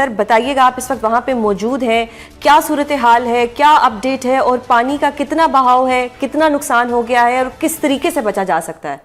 سر بتائیے گا، آپ اس وقت وہاں پہ موجود ہیں، کیا صورتحال ہے، کیا اپ ڈیٹ ہے، اور پانی کا کتنا بہاؤ ہے، کتنا نقصان ہو گیا ہے اور کس طریقے سے بچا جا سکتا ہے؟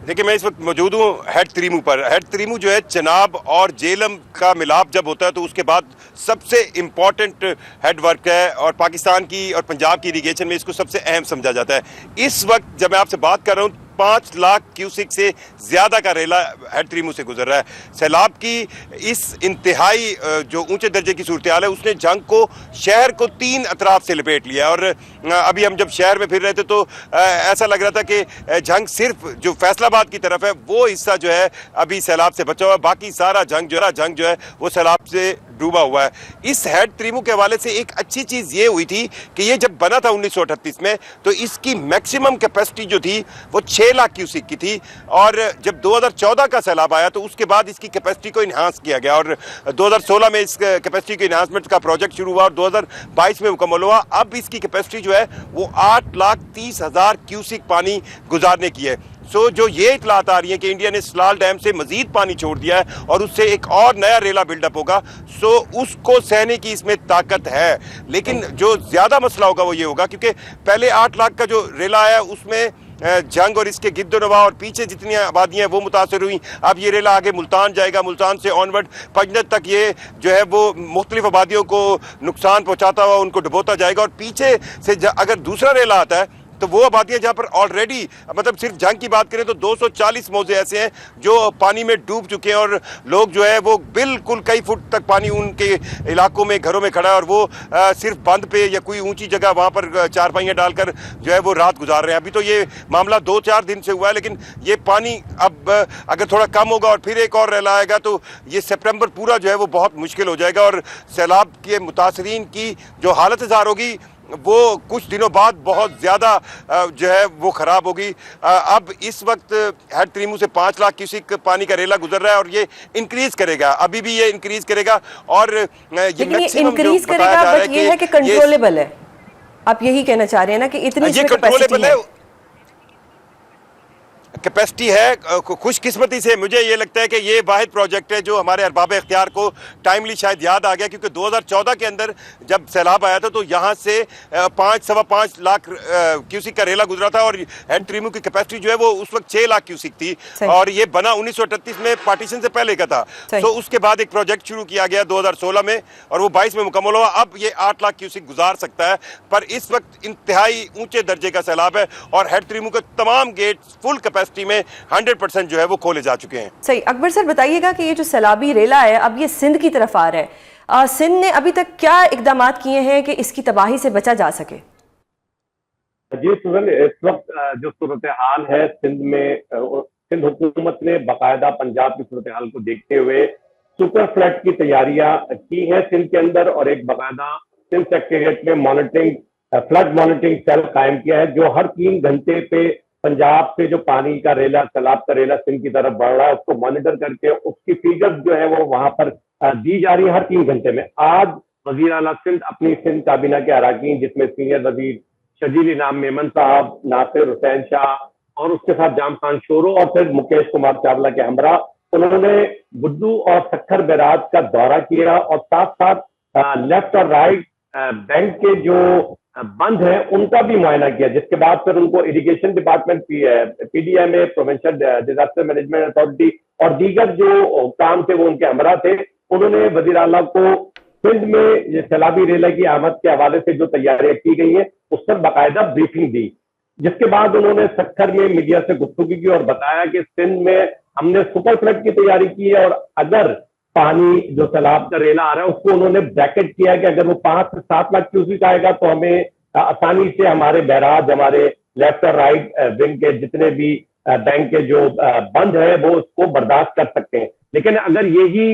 دیکھیں، میں اس وقت موجود ہوں ہیڈ تریمو پر۔ ہیڈ تریمو جو ہے چناب اور جیلم کا ملاپ جب ہوتا ہے تو اس کے بعد سب سے امپورٹنٹ ہیڈ ورک ہے، اور پاکستان کی اور پنجاب کی اریگیشن میں اس کو سب سے اہم سمجھا جاتا ہے۔ اس وقت جب میں آپ سے بات کر رہا ہوں 5 لاکھ کیوسک سے زیادہ کا ریلا ہیڈ تریمو سے گزر رہا ہے۔ سیلاب کی اس انتہائی جو اونچے درجے کی صورتحال ہے، اس نے جنگ کو، شہر کو 3 اطراف سے لپیٹ لیا، اور ابھی ہم جب شہر میں پھر رہے تھے تو ایسا لگ رہا تھا کہ جنگ صرف جو فیصل آباد کی طرف ہے وہ حصہ جو ہے ابھی سیلاب سے بچا ہوا ہے، باقی سارا جنگ جو ہے وہ سیلاب سے ڈوبا ہوا ہے۔ اس ہیڈ تریمو کے حوالے سے ایک اچھی چیز یہ ہوئی تھی کہ یہ جب بنا تھا 1938 میں تو اس کی میکسیمم کیپیسٹی جو تھی وہ 6 لاکھ کیوسک کی تھی، اور جب 2014 کا سیلاب آیا تو اس کے بعد اس کی کیپیسٹی کو انہانس کیا گیا، اور 2016 میں اس کیپیسٹی کے انہانسمنٹ کا پروجیکٹ شروع ہوا اور 2022 میں مکمل ہوا۔ اب اس کی کیپیسٹی جو ہے وہ 8,30,000 کیوسک پانی گزارنے کی ہے۔ جو یہ اطلاعات آ رہی ہیں کہ انڈیا نے سلال ڈیم سے مزید پانی چھوڑ دیا ہے اور اس سے ایک اور نیا ریلا بلڈ اپ ہوگا، اس کو سہنے کی اس میں طاقت ہے۔ لیکن جو زیادہ مسئلہ ہوگا وہ یہ ہوگا کیونکہ پہلے 8 لاکھ کا جو ریلا ہے اس میں جنگ اور اس کے گرد و نواح اور پیچھے جتنی آبادیاں ہیں وہ متاثر ہوئیں۔ اب یہ ریلا آگے ملتان جائے گا، ملتان سے آنورڈ پنجنت تک یہ جو ہے وہ مختلف آبادیوں کو نقصان پہنچاتا ہوا ان کو ڈبوتا جائے گا، اور پیچھے سے اگر دوسرا ریلا آتا ہے تو وہ آبادیاں جہاں پر آلریڈی مطلب صرف جنگ کی بات کریں تو 240 موضع ایسے ہیں جو پانی میں ڈوب چکے ہیں، اور لوگ جو ہے وہ بالکل کئی فٹ تک پانی ان کے علاقوں میں گھروں میں کھڑا ہے، اور وہ صرف بند پہ یا کوئی اونچی جگہ وہاں پر چارپائیاں ڈال کر جو ہے وہ رات گزار رہے ہیں۔ ابھی تو یہ معاملہ 2-4 دن سے ہوا ہے، لیکن یہ پانی اب اگر تھوڑا کم ہوگا اور پھر ایک اور ریلا آئے گا تو یہ سپٹمبر پورا جو ہے وہ بہت مشکل ہو جائے گا، اور سیلاب کے متاثرین کی جو حالت اظہار ہوگی وہ کچھ دنوں بعد بہت زیادہ جو ہے وہ خراب ہوگی۔ اب اس وقت ہیڈ تریمو سے 5 لاکھ کیوسک پانی کا ریلا گزر رہا ہے، اور یہ انکریز کرے گا، ابھی بھی یہ انکریز کرے گا، اور یہ میکسیمم انکریز کرے گا، بٹ یہ ہے کہ کنٹرولبل ہے۔ آپ یہی کہنا چاہ رہے ہیں نا کہ اتنی یہ کنٹرولبل ہے، کیپیسٹی ہے۔ خوش قسمتی سے مجھے یہ لگتا ہے کہ یہ واحد پروجیکٹ ہے جو ہمارے ارباب اختیار کو ٹائملی شاید یاد آ گیا، کیونکہ 2014 کے اندر جب سیلاب آیا تھا تو یہاں سے 5-5.25 لاکھ کیوسک کا ریلا گزرا تھا، اور ہیڈ تریمو کی کیپیسٹی جو ہے وہ اس وقت 6 لاکھ کیوسک تھی، اور یہ بنا 1938 میں پارٹیشن سے پہلے کا تھا۔ تو اس کے بعد ایک پروجیکٹ شروع کیا گیا 2016 میں، اور وہ 22 میں مکمل ہوا۔ اب یہ 8 لاکھ کیوسک گزار سکتا ہے، پر اس وقت انتہائی اونچے درجے کا سیلاب ہے، اور ہیڈ تریمو کے تمام گیٹ فل کیپیسٹی میں 100% جو ہے وہ کھولے جا چکے ہیں۔ صحیح۔ اکبر سر بتائیے گا کہ یہ جو سیلابی ریلا ہے اب یہ سندھ کی طرف آ رہا ہے، سندھ نے ابھی تک کیا اقدامات کیے ہیں کہ اس کی تباہی سے بچا جا سکے؟ جی سوزن، اس وقت جو صورتحال ہے سندھ میں، سندھ حکومت نے باقاعدہ پنجاب کی صورتحال کو دیکھتے ہوئے سپر فلڈ کی تیاریاں کی ہیں سندھ کے اندر، اور ایک باقاعدہ سندھ سیکریٹریٹ میں فلڈ مانیٹرنگ سیل قائم کیا ہے، جو ہر 3 گھنٹے پہ پنجاب سے جو پانی کا ریلا، سیلاب کا ریلا سندھ کی طرف بڑھ رہا ہے اس کو مانیٹر کر کے اس کی فیگر جو ہے وہ وہاں پر دی جا رہی ہے ہر 3 گھنٹے میں۔ آج وزیر اعلیٰ سندھ اپنی سندھ کابینہ کے اراکین، جس میں سینئر وزیر شجیل انعام میمن صاحب، ناصر حسین شاہ، اور اس کے ساتھ جام خان شورو، اور پھر مکیش کمار چاولہ کے ہمراہ، انہوں نے گڈو اور سکھر بیراج کا دورہ کیا، اور ساتھ ساتھ لیفٹ اور رائٹ بینک کے جو بند ہیں ان کا بھی معائنہ کیا، جس کے بعد پھر ان کو irrigation department, P D M A, provincial disaster management authority اور دیگر جو کام تھے وہ ان کے ہمراہ تھے۔ انہوں نے وزیر اعلیٰ کو سندھ میں یہ سیلابی ریلا کی آمد کے حوالے سے جو تیاریاں کی گئی ہیں اس پر باقاعدہ بریفنگ دی، جس کے بعد انہوں نے سکھر میں میڈیا سے گفتگو کی اور بتایا کہ سندھ میں ہم نے سپر فلڈ کی تیاری کی ہے، اور اگر پانی جو سیلاب کا ریلا آ رہا ہے اس کو انہوں نے بریکٹ کیا کہ اگر وہ 5 سے 7 لاکھ کیوسک آئے گا تو ہمیں آسانی سے ہمارے بیراج، ہمارے لیفٹ اور رائٹ ونگ کے جتنے بھی بینک کے جو بند ہے وہ اس کو برداشت کر سکتے ہیں۔ لیکن اگر یہی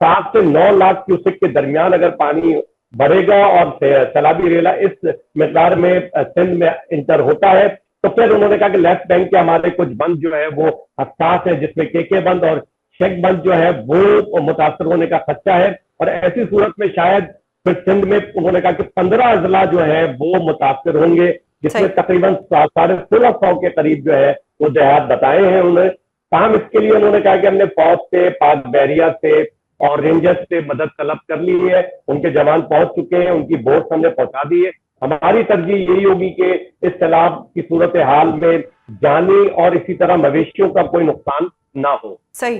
7 سے 9 لاکھ کیوسک کے درمیان اگر پانی بڑھے گا اور سیلابی ریلا اس مقدار میں سندھ میں انٹر ہوتا ہے تو پھر انہوں نے کہا کہ لیفٹ بینک کے ہمارے کچھ بند جو ہے وہ حساس ہے، جس میں کے بند اور شیخ بند جو ہے وہ متاثر ہونے کا خدشہ ہے، اور ایسی صورت میں شاید پھر سندھ میں انہوں نے کہا کہ 15 اضلاع جو ہے وہ متاثر ہوں گے، جس میں تقریباً 1650 کے قریب جو ہے وہ دیہات بتائے ہیں انہیں، تاہم اس کے لیے انہوں نے کہا کہ ہم نے فوج سے، پاک بحریہ سے اور رینجرز سے مدد طلب کر لی ہے، ان کے جوان پہنچ چکے ہیں، ان کی بوٹس ہم نے پہنچا دی ہے. ہماری ترجیح یہی ہوگی کہ اس سیلاب کی صورتحال میں جانی اور اسی طرح مویشیوں کا کوئی نقصان نہ ہو. صحیح.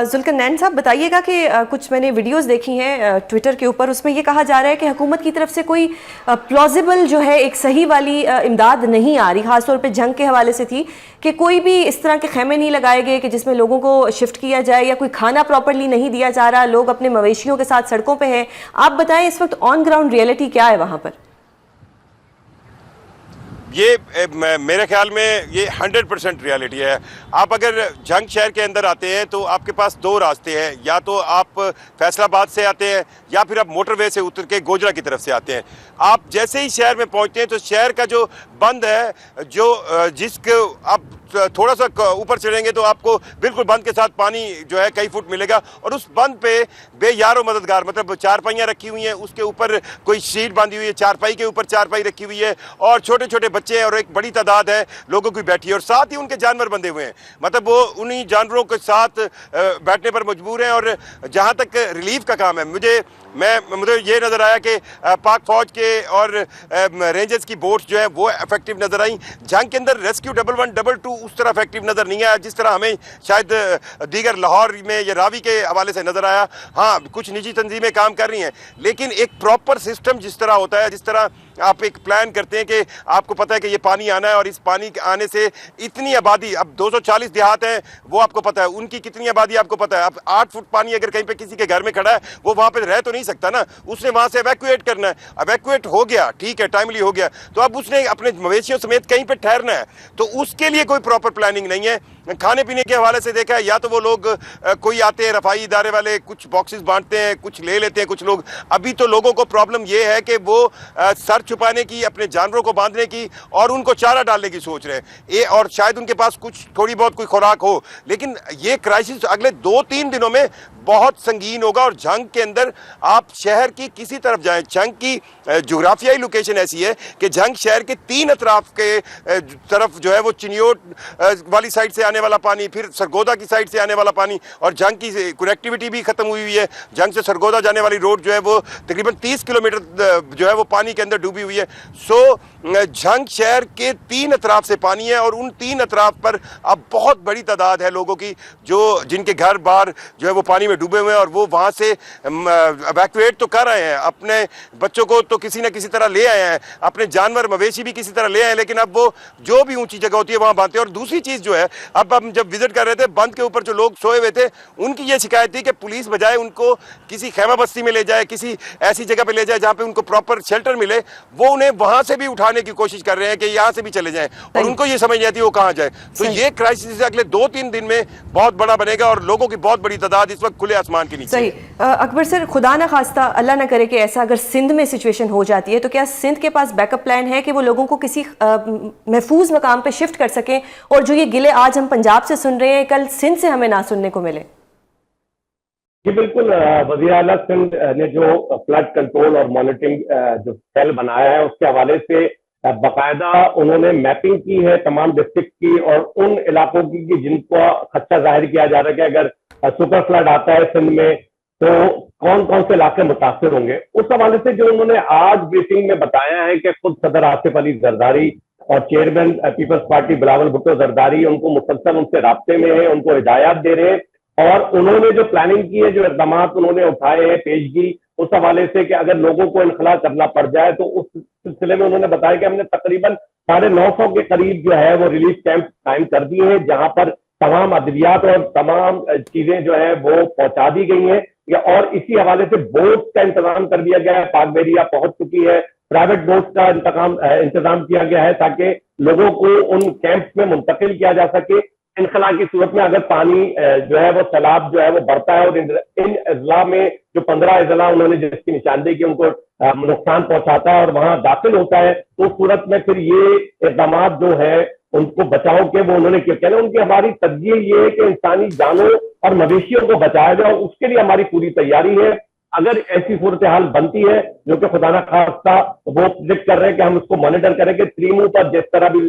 ذوالقرنین صاحب بتائیے گا کہ کچھ میں نے ویڈیوز دیکھی ہیں ٹویٹر کے اوپر، اس میں یہ کہا جا رہا ہے کہ حکومت کی طرف سے کوئی پلازیبل جو ہے ایک صحیح والی امداد نہیں آ رہی، خاص طور پہ جنگ کے حوالے سے تھی کہ کوئی بھی اس طرح کے خیمے نہیں لگائے گئے کہ جس میں لوگوں کو شفٹ کیا جائے، یا کوئی کھانا پراپرلی نہیں دیا جا رہا، لوگ اپنے مویشیوں کے ساتھ سڑکوں پہ ہیں. آپ بتائیں اس وقت آن گراؤنڈ ریئلٹی کیا ہے وہاں پر؟ یہ میرے خیال میں یہ 100% ریالٹی ہے. آپ اگر جنگ شہر کے اندر آتے ہیں تو آپ کے پاس دو راستے ہیں، یا تو آپ فیصل آباد سے آتے ہیں یا پھر آپ موٹر وے سے اتر کے گوجرا کی طرف سے آتے ہیں. آپ جیسے ہی شہر میں پہنچتے ہیں تو شہر کا جو بند ہے، جو جس کو آپ تھوڑا سا اوپر چڑھیں گے تو آپ کو بالکل بند کے ساتھ پانی جو ہے کئی فٹ ملے گا، اور اس بند پہ بے یار و مددگار، مطلب چارپائیاں رکھی ہوئی ہیں، اس کے اوپر کوئی شیٹ باندھی ہوئی ہے، چارپائی کے اوپر چارپائی رکھی ہوئی ہے، اور چھوٹے چھوٹے بچے ہیں اور ایک بڑی تعداد ہے لوگوں کی بیٹھی ہے، اور ساتھ ہی ان کے جانور بندھے ہوئے ہیں. مطلب وہ انہی جانوروں کے ساتھ بیٹھنے پر مجبور ہیں. اور جہاں تک ریلیف کا کام ہے، مجھے یہ نظر آیا کہ پاک فوج کے اور رینجرز کی بوٹس جو ہیں وہ افیکٹو نظر آئیں. جنگ کے اندر ریسکیو 11 22 اس طرح افیکٹو نظر نہیں آیا جس طرح ہمیں شاید دیگر لاہور میں یا راوی کے حوالے سے نظر آیا. ہاں کچھ نجی تنظیمیں کام کر رہی ہیں، لیکن ایک پراپر سسٹم جس طرح ہوتا ہے، جس طرح آپ ایک پلان کرتے ہیں کہ آپ کو پتہ ہے کہ یہ پانی آنا ہے اور اس پانی کے آنے سے اتنی آبادی، اب 240 دیہات ہیں وہ آپ کو پتہ ہے، ان کی کتنی آبادی آپ کو پتہ ہے. اب 8 فٹ پانی اگر کہیں پہ کسی کے گھر میں کھڑا ہے وہ وہاں پہ رہ تو نہیں سکتا نا، اس نے وہاں سے ایویکویٹ کرنا ہے. ایویکویٹ ہو گیا ٹھیک ہے، ٹائملی ہو گیا، تو اب اس نے اپنے مویشیوں سمیت کہیں پہ ٹھہرنا ہے، تو اس کے لیے کوئی پراپر پلاننگ نہیں ہے. کھانے پینے کے حوالے سے دیکھا ہے، یا تو وہ لوگ کوئی آتے ہیں رفائی ادارے والے، کچھ باکسز بانٹتے ہیں، کچھ لے لیتے ہیں کچھ لوگ. ابھی تو لوگوں کو پرابلم یہ ہے کہ وہ سر چھپانے کی، اپنے جانوروں کو باندھنے کی اور ان کو چارہ ڈالنے کی سوچ رہے ہیں، اور شاید ان کے پاس کچھ تھوڑی بہت کوئی خوراک ہو. لیکن یہ کرائسس اگلے 2-3 دنوں میں بہت سنگین ہوگا. اور جنگ کے اندر آپ شہر کی کسی طرف جائیں، جنگ کی جغرافیائی لوکیشن ایسی ہے کہ جنگ شہر کے 3 اطراف کے طرف جو ہے وہ چنیوٹ والی سائڈ سے آنے والا پانی، پھر سرگودا کی سائڈ سے آنے والا پانی، اور جنگ کی کنیکٹیوٹی بھی ختم ہوئی ہے. جنگ سے سرگودا جانے والی روڈ جو ہے وہ تقریباً 30 کلومیٹر جو ہے وہ پانی کے اندر ڈوبی ہوئی ہے. سو جنگ شہر کے 3 اطراف سے پانی ہے، اور ان 3 اطراف پر اب بہت بڑی تعداد ہے لوگوں کی جن کے گھر بار جو ہے وہ پانی میں ڈوبے ہوئے ہیں، اور وہ وہاں سے ایویکویٹ تو کر رہے ہیں. اپنے بچوں کو تو کسی نہ کسی طرح لے آئے ہیں، اپنے جانور مویشی بھی کسی طرح لے آئے ہیں، لیکن اب وہ جو بھی اونچی جگہ ہوتی ہے وہاں باندھتے ہیں. اور دوسری چیز جو ہے، اب ہم جب وزٹ کر رہے تھے بند کے اوپر جو لوگ سوئے ہوئے تھے، ان کی یہ شکایت تھی کہ پولیس بجائے ان کو کسی خیمہ بستی میں لے جائے، کسی ایسی جگہ پہ لے جائے جہاں پہ ان کو پراپر شیلٹر ملے، وہ انہیں وہاں سے بھی اٹھانے کی کوشش کر رہے ہیں کہ یہاں سے بھی چلے جائیں، اور ان کو یہ سمجھ نہیں آتی وہ کہاں جائے. تو یہ کرائسس اگلے 2-3 دن میں بہت بڑا بنے گا، اور لوگوں کی بہت بڑی تعداد اس وقت کھلے آسمان کے نیچے. صحیح. اکبر سر، خدا نہ خواستہ اللہ نہ کرے کہ ایسا اگر سندھ میں سچویشن ہو جاتی ہے تو کیا سندھ کے پاس بیک اپ پلان ہے کہ وہ لوگوں کو کسی محفوظ مقام پہ شفٹ کر سکیں، اور جو یہ گلے آج ہم پنجاب سے سن رہے ہیں کل سندھ سے ہمیں نہ سننے کو ملے؟ جی بالکل. وزیر اعلیٰ سندھ نے جو فلڈ کنٹرول اور مانیٹرنگ جو سیل بنایا ہے اس کے حوالے سے باقاعدہ انہوں نے میپنگ کی ہے تمام ڈسٹرکٹ کی اور ان علاقوں کی جن کو خدشہ ظاہر کیا جا رہا ہے کہ اگر سپر فلڈ آتا ہے سندھ میں تو کون کون سے علاقے متاثر ہوں گے. اس حوالے سے جو انہوں نے آج بریفنگ میں بتایا ہے کہ خود صدر آصف علی زرداری اور chairman Peoples Party Bilawal Bhutto Zardari ان کو مسلسل ان سے رابطے میں ہیں، ان کو ہدایات دے رہے ہیں، اور انہوں نے جو پلاننگ کی ہے، جو اقدامات انہوں نے اٹھائے ہیں پیشگی اس حوالے سے کہ اگر لوگوں کو انخلا کرنا پڑ جائے تو اس سلسلے میں انہوں نے بتایا کہ ہم نے تقریباً 950 کے قریب جو ہے وہ ریلیف کیمپ قائم کر دیے ہیں، جہاں پر تمام ادویات اور تمام چیزیں جو ہے وہ پہنچا دی گئی ہیں، اور اسی حوالے سے بوٹس کا انتظام کر دیا گیا ہے. پاک بحریہ پہنچ چکی ہے، پرائیویٹ بوٹس کا انتظام کیا گیا ہے تاکہ لوگوں کو ان کیمپس میں منتقل کیا جا سکے. انخلا کی صورت میں اگر پانی جو ہے وہ سیلاب جو ہے وہ بڑھتا ہے اور ان اضلاع میں جو 15 اضلاع انہوں نے جس کی نشاندہی کی ان کو نقصان پہنچاتا ہے اور وہاں داخل ہوتا ہے، تو اس صورت میں پھر یہ اقدامات جو ہے ان کو بچاؤ کے وہ انہوں نے کیا کہنا. ان کی ہماری ترجیح یہ ہے کہ انسانی جانوں اور مویشیوں کو بچایا جائے، اس کے لیے ہماری پوری تیاری ہے. اگر ایسی صورتحال بنتی ہے جو کہ خدا نہ خواستہ وہ پریڈکٹ کر رہے ہیں کہ ہم اس کو مانیٹر کریں کہ تریمو پر جس طرح بھی